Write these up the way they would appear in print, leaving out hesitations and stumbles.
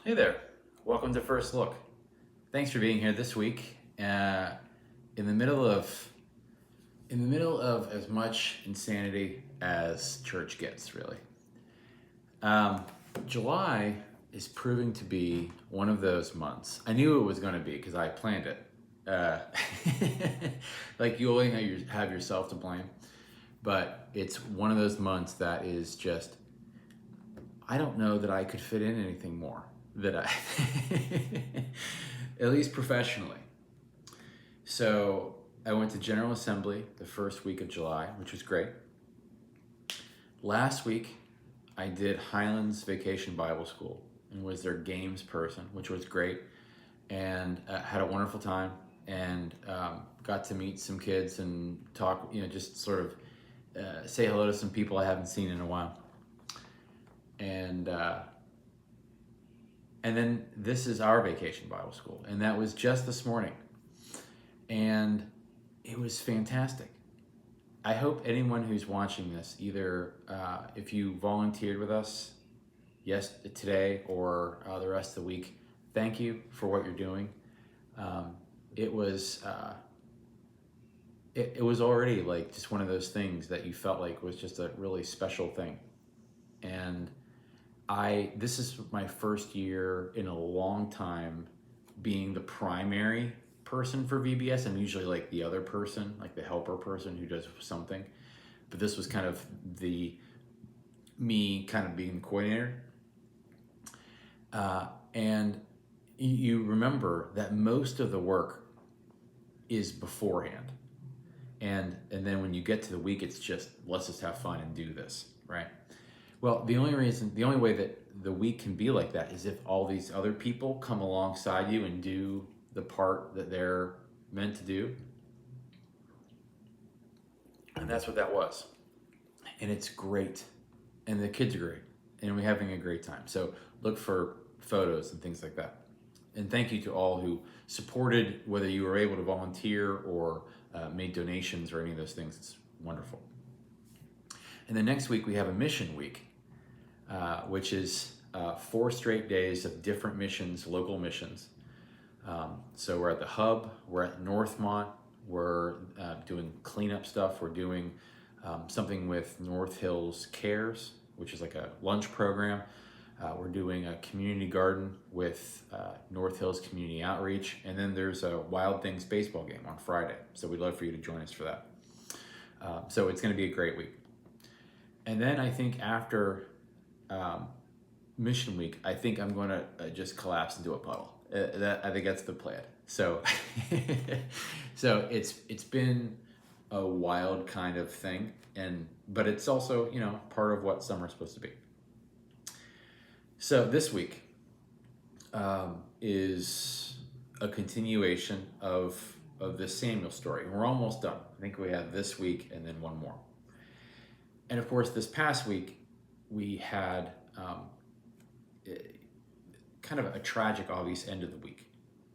Hey there, welcome to First Look. Thanks for being here this week. In the middle of as much insanity as church gets, really. Um, July is proving to be one of those months. I knew it was going to be because I planned it. Uh, like you only have yourself to blame, but it's one of those months that is just. I don't know that I could fit in anything more that I, at least professionally. So I went to General Assembly the first week of July, which was great. Last week, I did Highlands Vacation Bible School and was their games person, which was great, and had a wonderful time and got to meet some kids and talk, just sort of say hello to some people I haven't seen in a while. And then this is our Vacation Bible School, and that was just this morning, and it was fantastic. I hope anyone who's watching this, either if you volunteered with us, today or the rest of the week, thank you for what you're doing. It was already like just one of those things that you felt like was just a really special thing, and this is my first year in a long time being the primary person for VBS. I'm usually like the other person, like the helper person who does something. But this was kind of me kind of being the coordinator. And you remember that most of the work is beforehand. And then when you get to the week, it's just, let's just have fun and do this, right? Well, the only way that the week can be like that is if all these other people come alongside you and do the part that they're meant to do. And that's what that was. And it's great. And the kids are great. And we're having a great time. So look for photos and things like that. And thank you to all who supported, whether you were able to volunteer or made donations or any of those things. It's wonderful. And then next week we have a mission week, which is 4 straight days of different missions, local missions. So we're at the Hub, we're at Northmont, we're doing cleanup stuff, we're doing something with North Hills Cares, which is like a lunch program. We're doing a community garden with North Hills Community Outreach, and then there's a Wild Things baseball game on Friday. So we'd love for you to join us for that. So it's going to be a great week. And then I think after Mission Week, I think I'm going to just collapse into a puddle. I think that's the plan. So, so it's been a wild kind of thing, but it's also part of what summer's supposed to be. So this week is a continuation of this Samuel story. We're almost done. I think we have this week and then one more. And of course, this past week, we had kind of a tragic, obvious end of the week.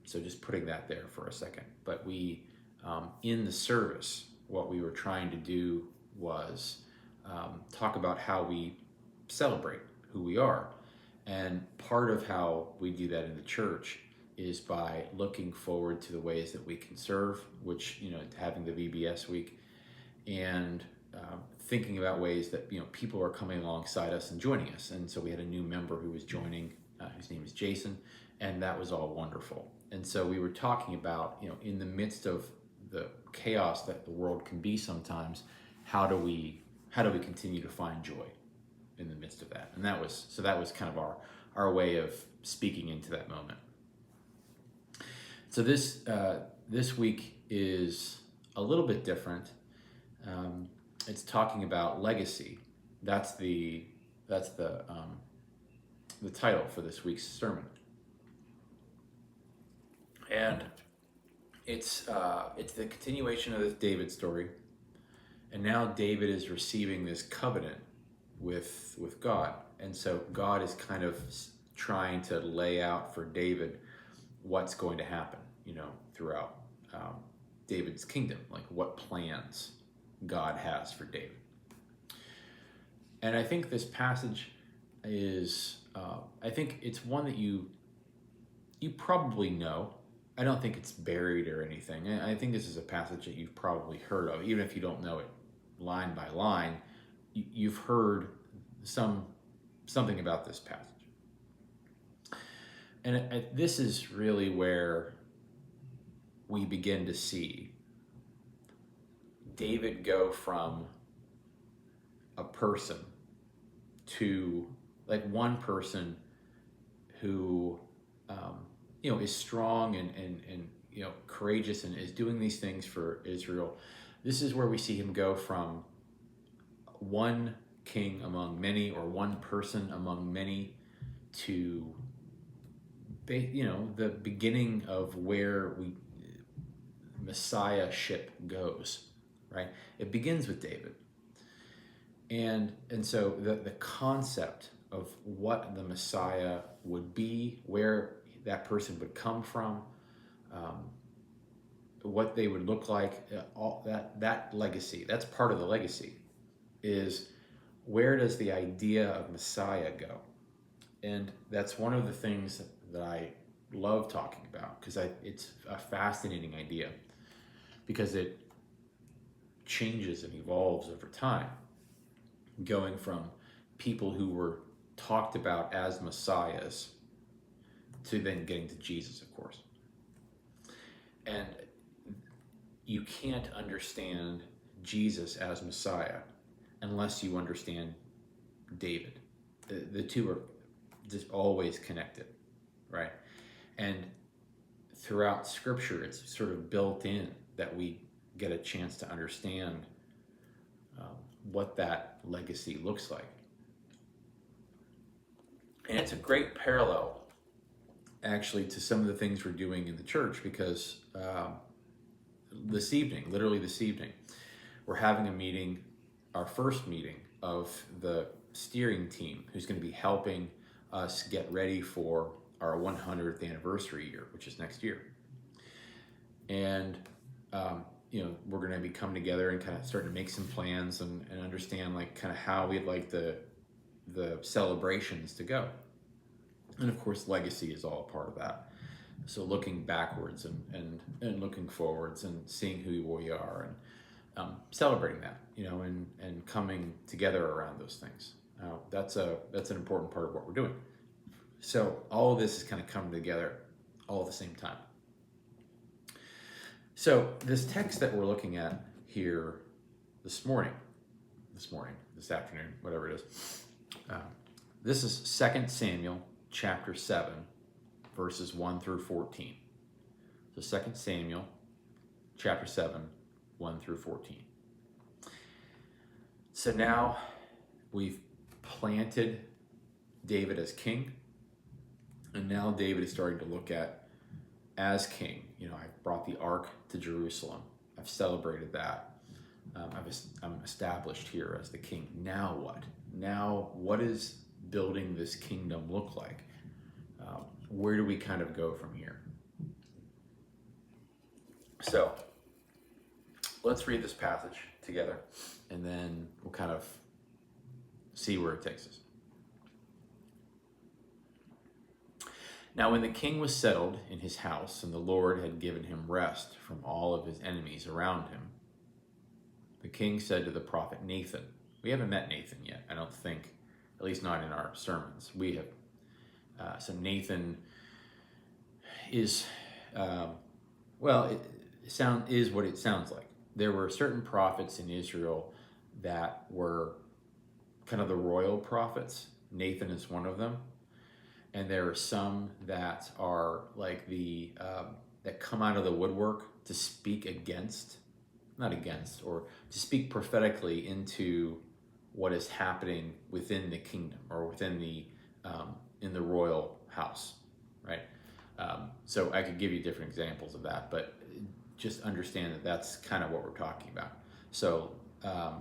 So just putting that there for a second. But we, in the service, what we were trying to do was talk about how we celebrate who we are. And part of how we do that in the church is by looking forward to the ways that we can serve, which, having the VBS week, and thinking about ways that people are coming alongside us and joining us. And so we had a new member who was joining, whose name is Jason, and that was all wonderful. And so we were talking about, in the midst of the chaos that the world can be sometimes, how do we continue to find joy in the midst of that? And that was kind of our way of speaking into that moment. So this week is a little bit different. It's talking about legacy. That's the title for this week's sermon, and it's the continuation of this David story. And now David is receiving this covenant with God, and so God is kind of trying to lay out for David what's going to happen, throughout David's kingdom, like what plans God has for David. And I think this passage is, I think it's one that you you probably know. I don't think it's buried or anything. I think this is a passage that you've probably heard of, even if you don't know it line by line. You've heard something about this passage. And this is really where we begin to see David go from a person to like one person who is strong and courageous and is doing these things for Israel. This is where we see him go from one king among many, or one person among many, to the beginning of where Messiahship goes, right? It begins with David. And so the concept of what the Messiah would be, where that person would come from, what they would look like, all that legacy, that's part of the legacy, is where does the idea of Messiah go? And that's one of the things that I love talking about, because it's a fascinating idea, because it changes and evolves over time, going from people who were talked about as messiahs to then getting to Jesus, of course. And you can't understand Jesus as Messiah unless you understand David. The two are just always connected, right? And throughout Scripture, it's sort of built in that we get a chance to understand what that legacy looks like. And it's a great parallel, actually, to some of the things we're doing in the church, because literally this evening, we're having a meeting, our first meeting of the steering team, who's going to be helping us get ready for our 100th anniversary year, which is next year. And we're going to be coming together and kind of starting to make some plans and understand like kind of how we'd like the celebrations to go. And of course, legacy is all a part of that. So looking backwards and looking forwards and seeing who we are and celebrating that, and coming together around those things. That's an important part of what we're doing. So all of this is kind of coming together all at the same time. So this text that we're looking at here this afternoon, whatever it is, this is 2 Samuel chapter 7, verses 1 through 14. So 2 Samuel chapter 7, 1 through 14. So now we've planted David as king, and now David is starting to look at as king. I've brought the ark to Jerusalem. I've celebrated that. I'm established here as the king. Now what? Now what does building this kingdom look like? Where do we kind of go from here? So let's read this passage together, and then we'll kind of see where it takes us. Now, when the king was settled in his house, and the Lord had given him rest from all of his enemies around him, the king said to the prophet Nathan. We haven't met Nathan yet, I don't think, at least not in our sermons. We have. So Nathan is, is what it sounds like. There were certain prophets in Israel that were kind of the royal prophets. Nathan is one of them. And there are some that are like that come out of the woodwork to speak or to speak prophetically into what is happening within the kingdom or within the in the royal house, right? So I could give you different examples of that, but just understand that that's kind of what we're talking about. So I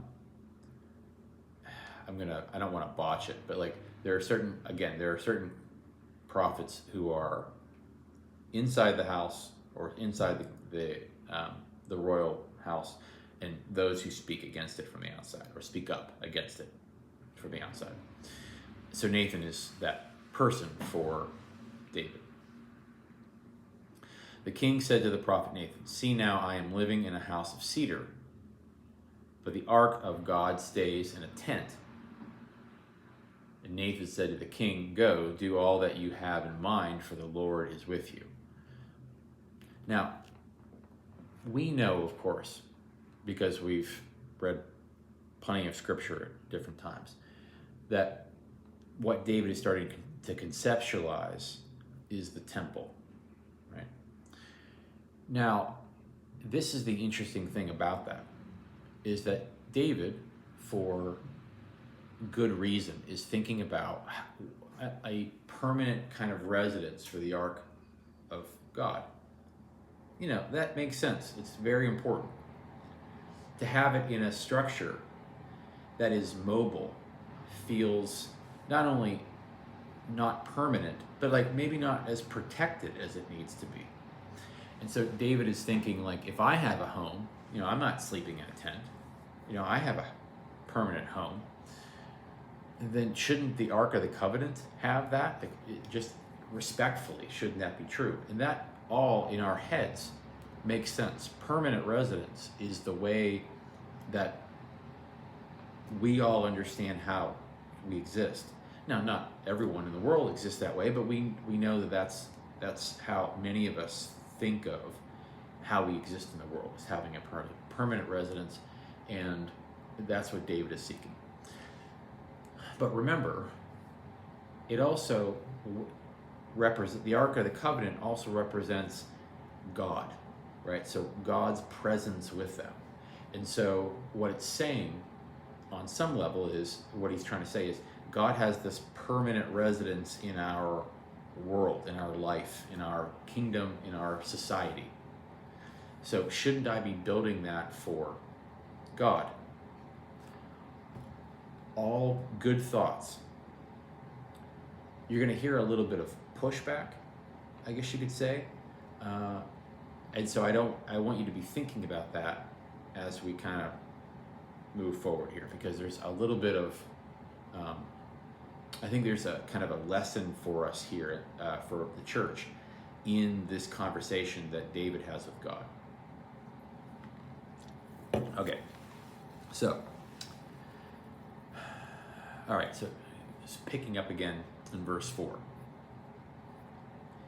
don't want to botch it, but like there are certain prophets who are inside the house or inside the royal house, and those who speak against it from the outside or speak up against it from the outside. So Nathan is that person for David. The king said to the prophet Nathan, "See now, I am living in a house of cedar, but the ark of God stays in a tent." And Nathan said to the king, "Go, do all that you have in mind, for the Lord is with you." Now, we know, of course, because we've read plenty of scripture at different times, that what David is starting to conceptualize is the temple, right? Now, this is the interesting thing about that, is that David, for good reason, is thinking about a permanent kind of residence for the ark of God. You know, that makes sense. It's very important to have it in a structure that is mobile, feels not only not permanent, but like maybe not as protected as it needs to be. And so David is thinking, like, if I have a home, you know, I'm not sleeping in a tent, you know, I have a permanent home, then shouldn't the Ark of the Covenant have that? Just respectfully, shouldn't that be true? And that all in our heads makes sense. Permanent residence is the way that we all understand how we exist. Now, not everyone in the world exists that way, but we know that that's how many of us think of how we exist in the world, as having a permanent residence, and that's what David is seeking. But remember, it also the Ark of the Covenant also represents God, right? So God's presence with them. And so what it's saying on some level is, what he's trying to say is, God has this permanent residence in our world, in our life, in our kingdom, in our society. So shouldn't I be building that for God? All good thoughts. You're going to hear a little bit of pushback, I guess you could say. And so I want you to be thinking about that as we kind of move forward here, because there's a little bit of, I think there's a kind of a lesson for us here, for the church, in this conversation that David has with God. Okay, so, all right, so just picking up again in verse 4.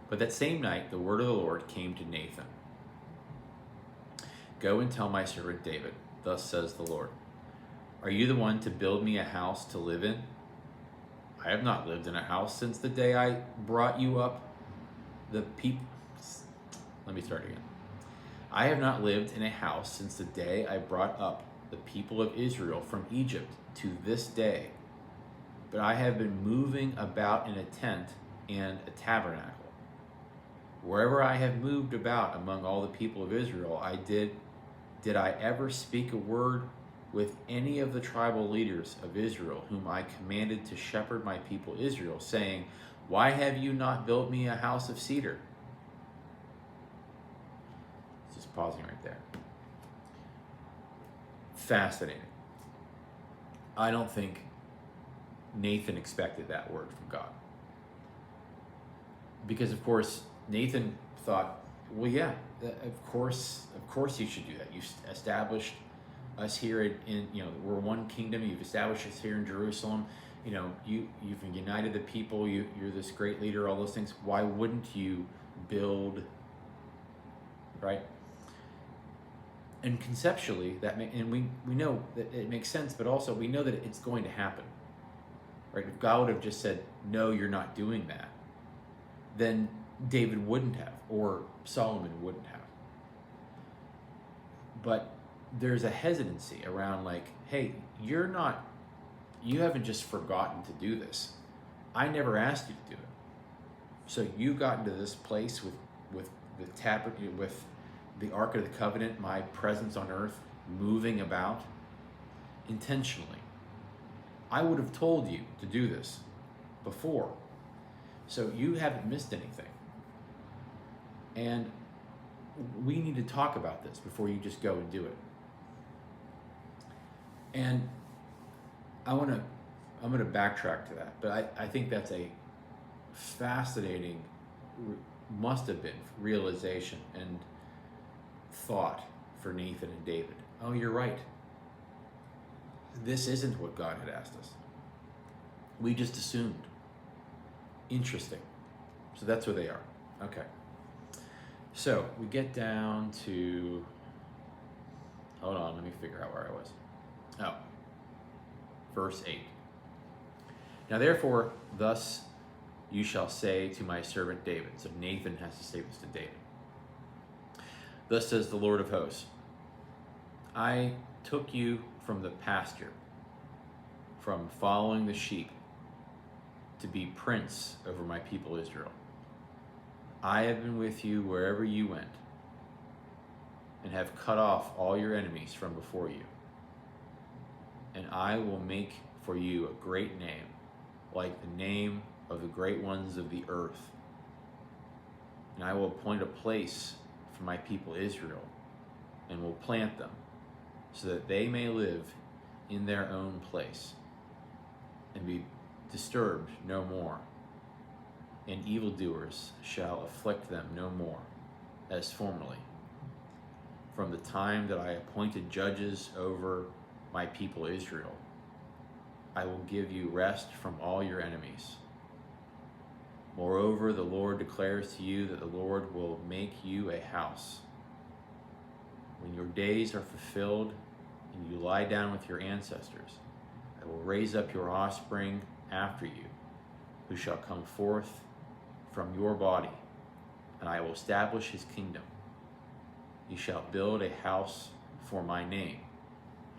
But that same night, the word of the Lord came to Nathan. "Go and tell my servant David, thus says the Lord, are you the one to build me a house to live in? I have not lived in a house since the day I brought you up the people." Let me start again. "I have not lived in a house since the day I brought up the people of Israel from Egypt to this day, but I have been moving about in a tent and a tabernacle. Wherever I have moved about among all the people of Israel, did I ever speak a word with any of the tribal leaders of Israel, whom I commanded to shepherd my people Israel, saying, why have you not built me a house of cedar?" Just pausing right there. Fascinating. I don't think Nathan expected that word from God. Because of course, Nathan thought, well, yeah, of course you should do that. You established us here in we're one kingdom. You've established us here in Jerusalem. You know, you've united the people. You're this great leader. All those things. Why wouldn't you build? Right? And conceptually, we know that it makes sense, but also we know that it's going to happen. Right? If God would have just said, no, you're not doing that, then David wouldn't have, or Solomon wouldn't have. But there's a hesitancy around, like, hey, you haven't just forgotten to do this. I never asked you to do it. So you got into this place with the Ark of the Covenant, my presence on earth, moving about intentionally. I would have told you to do this before. So you haven't missed anything. And we need to talk about this before you just go and do it. And I'm going to backtrack to that, but I think that's a fascinating must have been realization and thought for Nathan and David. Oh, you're right. This isn't what God had asked us. We just assumed. Interesting. So that's where they are. Okay. So we get down to, hold on, let me figure out where I was. Oh, verse 8. Now therefore, thus you shall say to my servant David. So Nathan has to say this to David. Thus says the Lord of hosts, I took you from the pasture, from following the sheep, to be prince over my people Israel. I have been with you wherever you went, and have cut off all your enemies from before you. And I will make for you a great name, like the name of the great ones of the earth. And I will appoint a place for my people Israel, and will plant them, so that they may live in their own place, and be disturbed no more. And evildoers shall afflict them no more, as formerly. From the time that I appointed judges over my people Israel, I will give you rest from all your enemies. Moreover, the Lord declares to you that the Lord will make you a house. When your days are fulfilled and you lie down with your ancestors, I will raise up your offspring after you, who shall come forth from your body, and I will establish his kingdom. He shall build a house for my name,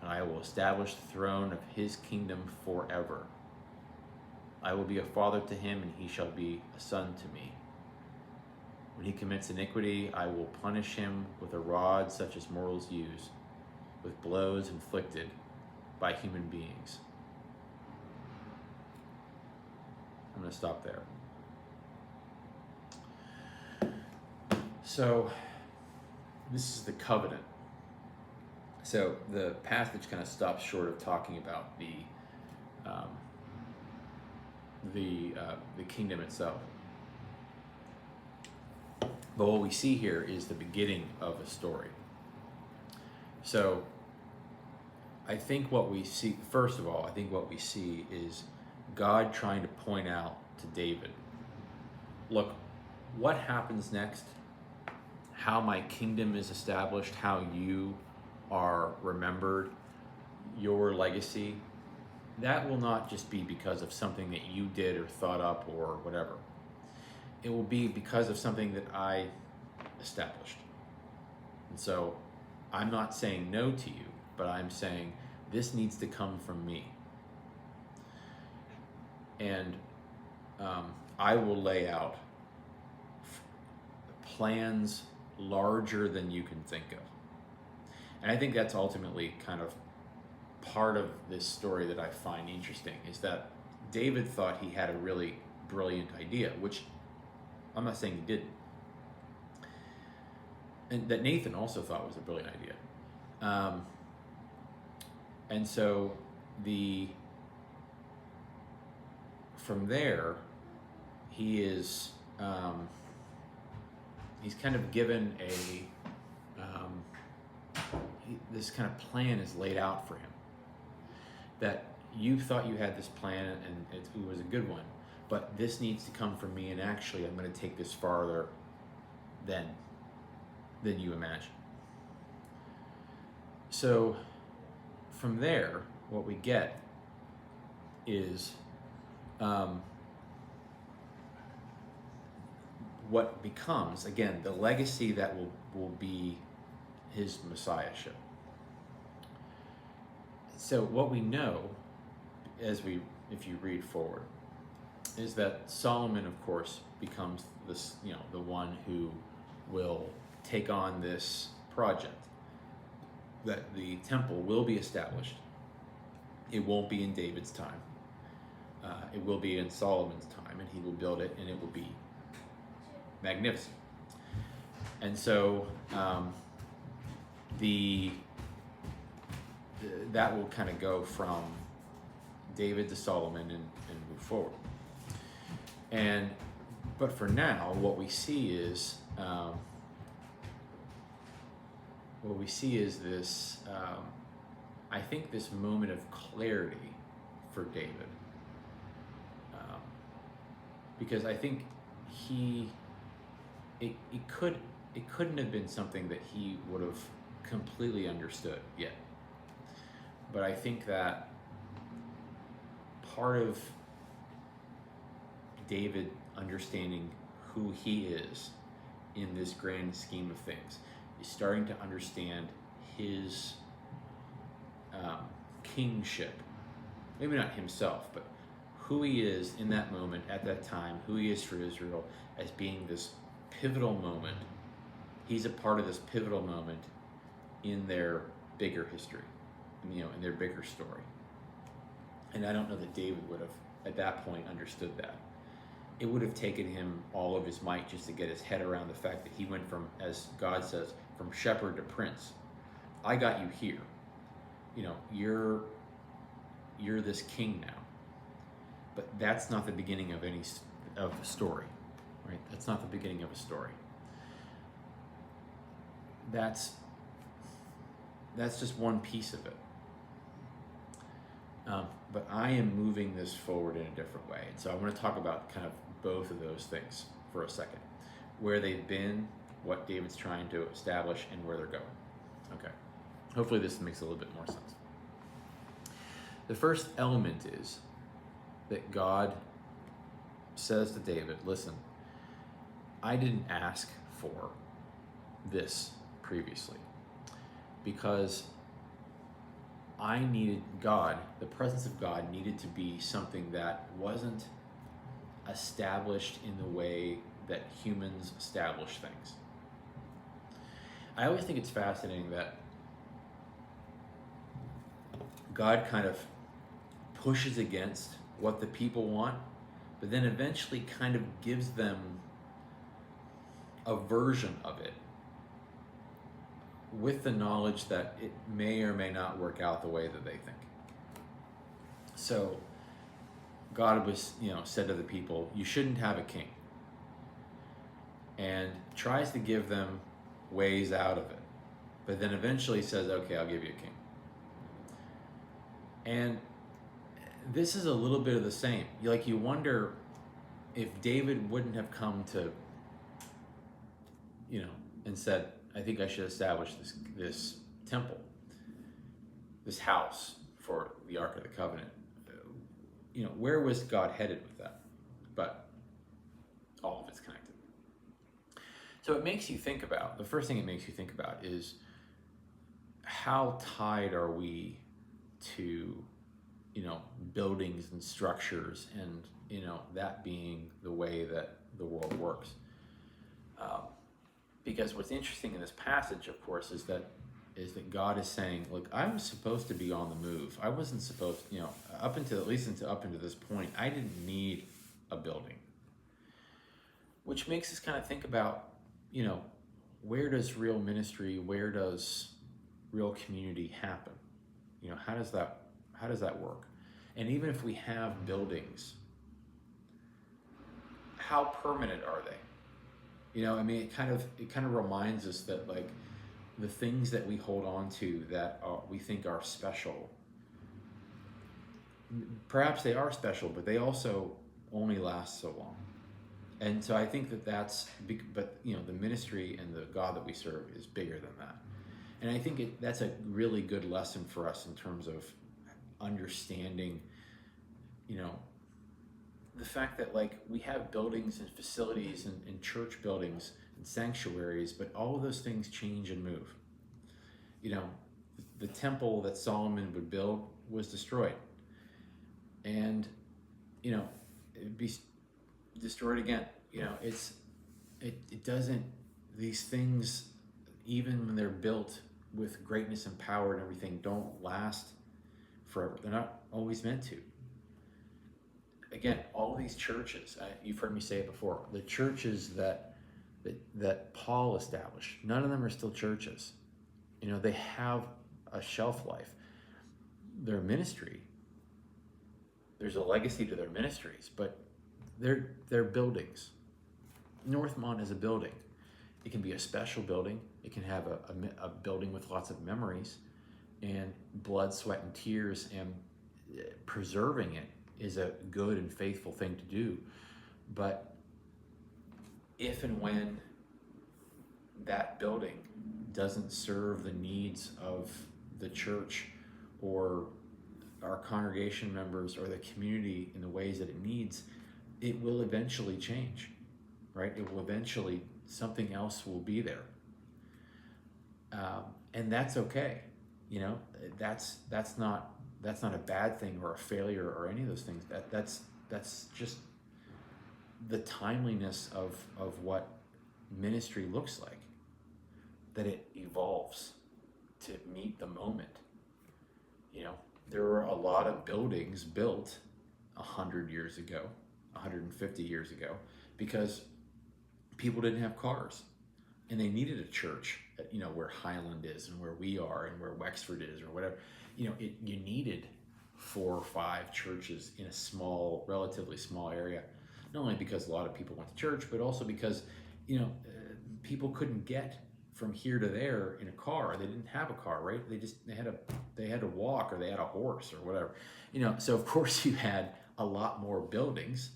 and I will establish the throne of his kingdom forever. I will be a father to him, and he shall be a son to me. When he commits iniquity, I will punish him with a rod such as mortals use, with blows inflicted by human beings. I'm going to stop there. So, this is the covenant. So the passage kind of stops short of talking about the kingdom itself. But what we see here is the beginning of a story. So I think what we see, first of all, is God trying to point out to David, look, what happens next, how my kingdom is established, how you are remembered, your legacy, that will not just be because of something that you did or thought up or whatever. It will be because of something that I established. And so I'm not saying no to you, but I'm saying this needs to come from me. And I will lay out plans larger than you can think of. And I think that's ultimately kind of part of this story that I find interesting, is that David thought he had a really brilliant idea, which I'm not saying he didn't. And that Nathan also thought was a brilliant idea. And so from there, he is, he's kind of given this kind of plan is laid out for him. That you thought you had this plan and it was a good one, but this needs to come from me, and actually I'm going to take this farther than you imagine. So from there, what we get is what becomes, again, the legacy that will be his messiahship. So what we know, if you read forward, is that Solomon, of course, becomes this, the one who will take on this project. That the temple will be established. It won't be in David's time. It will be in Solomon's time, and he will build it, and it will be magnificent. And so that will kind of go from David to Solomon and move forward. But for now, what we see is this. I think this moment of clarity for David, um, because I think it couldn't have been something that he would have completely understood yet. But I think that part of David understanding who he is in this grand scheme of things is starting to understand his kingship. Maybe not himself, but who he is in that moment, at that time, who he is for Israel as being this pivotal moment. He's a part of this pivotal moment in their bigger history, in their bigger story. And I don't know that David would have, at that point, understood that. It would have taken him all of his might just to get his head around the fact that he went from, as God says, from shepherd to prince. I got you here. You're this king now. But that's not the beginning of a story, right? That's not the beginning of a story. That's just one piece of it. But I am moving this forward in a different way. And so I want to talk about kind of both of those things for a second. Where they've been, what David's trying to establish, and where they're going. Okay. Hopefully this makes a little bit more sense. The first element is that God says to David, listen, I didn't ask for this previously because I needed God, the presence of God needed to be something that wasn't established in the way that humans establish things. I always think it's fascinating that God kind of pushes against what the people want, but then eventually kind of gives them a version of it with the knowledge that it may or may not work out the way that they think. So God was, said to the people, you shouldn't have a king, and tries to give them ways out of it, but then eventually says, okay, I'll give you a king. And this is a little bit of the same. You wonder if David wouldn't have come to, and said, I think I should establish this temple, this house for the Ark of the Covenant. Where was God headed with that? But all of it's connected. So it makes you think about, the first thing it makes you think about is how tied are we to, buildings and structures and, that being the way that the world works. Because what's interesting in this passage, of course, is that God is saying, look, I was supposed to be on the move. I wasn't supposed, up until this point, I didn't need a building. Which makes us kind of think about, where does real ministry, where does real community happen? How does that work? And even if we have buildings, how permanent are they? It kind of reminds us that the things that we hold on to that we think are special, perhaps they are special, but they also only last so long. And so I think that's, but the ministry and the God that we serve is bigger than that. And I think that's a really good lesson for us in terms of understanding, the fact that we have buildings and facilities and church buildings and sanctuaries, but all of those things change and move. The temple that Solomon would build was destroyed, and it'd be destroyed again. It doesn't, these things, even when they're built with greatness and power and everything, don't last forever. They're not always meant to. Again, all these churches, you've heard me say it before, the churches that Paul established, none of them are still churches. They have a shelf life. Their ministry, there's a legacy to their ministries, but they're buildings. Northmont is a building. It can be a special building. It can have a building with lots of memories and blood, sweat, and tears, and preserving it is a good and faithful thing to do. But if and when that building doesn't serve the needs of the church or our congregation members or the community in the ways that it needs, it will eventually change, right? It will eventually, something else will be there. And that's okay. You know, that's not a bad thing or a failure or any of those things. That's just the timeliness of what ministry looks like, that it evolves to meet the moment. You know, there were a lot of buildings built 100 years ago, 150 years ago, because people didn't have cars and they needed a church, you know, where Highland is and where we are and where Wexford is or whatever. You know, you needed 4 or 5 churches in a small, relatively small area, not only because a lot of people went to church, but also because, you know, people couldn't get from here to there in a car. They didn't have a car, right? They had to walk, or they had a horse or whatever, you know. So of course you had a lot more buildings,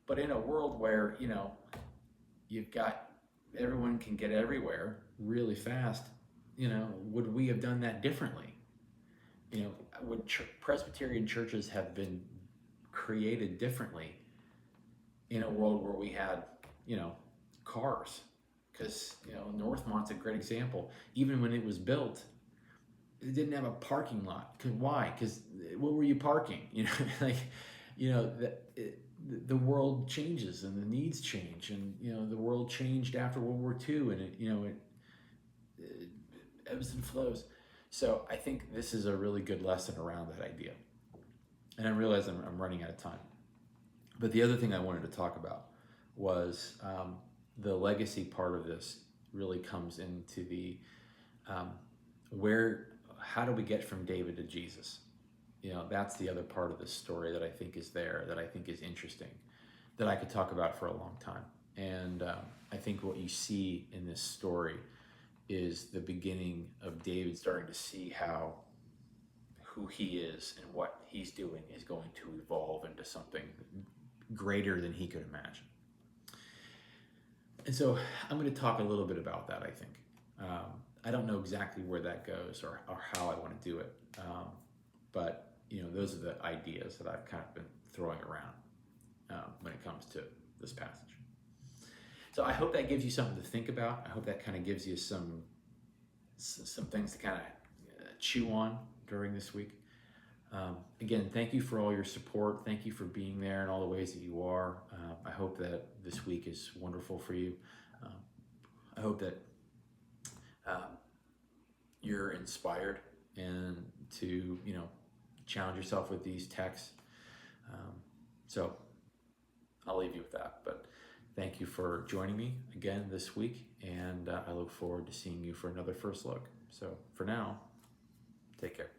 but in a world where, you know, you've got everyone can get everywhere really fast, you know, would we have done that differently? You know, would Presbyterian churches have been created differently in a world where we had, you know, cars? Because, you know, Northmont's a great example. Even when it was built, it didn't have a parking lot. Why? Because what were you parking? You know, like, you know, the world changes and the needs change, and, you know, the world changed after World War II, and it, you know, it ebbs and flows. So I think this is a really good lesson around that idea. And I realize I'm running out of time. But the other thing I wanted to talk about was the legacy part of this really comes into the how do we get from David to Jesus? You know, that's the other part of this story that I think is there, that I think is interesting, that I could talk about for a long time. And I think what you see in this story is the beginning of David starting to see how who he is and what he's doing is going to evolve into something greater than he could imagine. And so I'm going to talk a little bit about that, I think. I don't know exactly where that goes or how I want to do it. But, you know, those are the ideas that I've kind of been throwing around when it comes to this passage. So I hope that gives you something to think about. I hope that kind of gives you some things to kind of chew on during this week. Again, thank you for all your support. Thank you for being there in all the ways that you are. I hope that this week is wonderful for you. I hope that you're inspired and to, you know, challenge yourself with these texts. So I'll leave you with that. But thank you for joining me again this week, and I look forward to seeing you for another First Look. So for now, take care.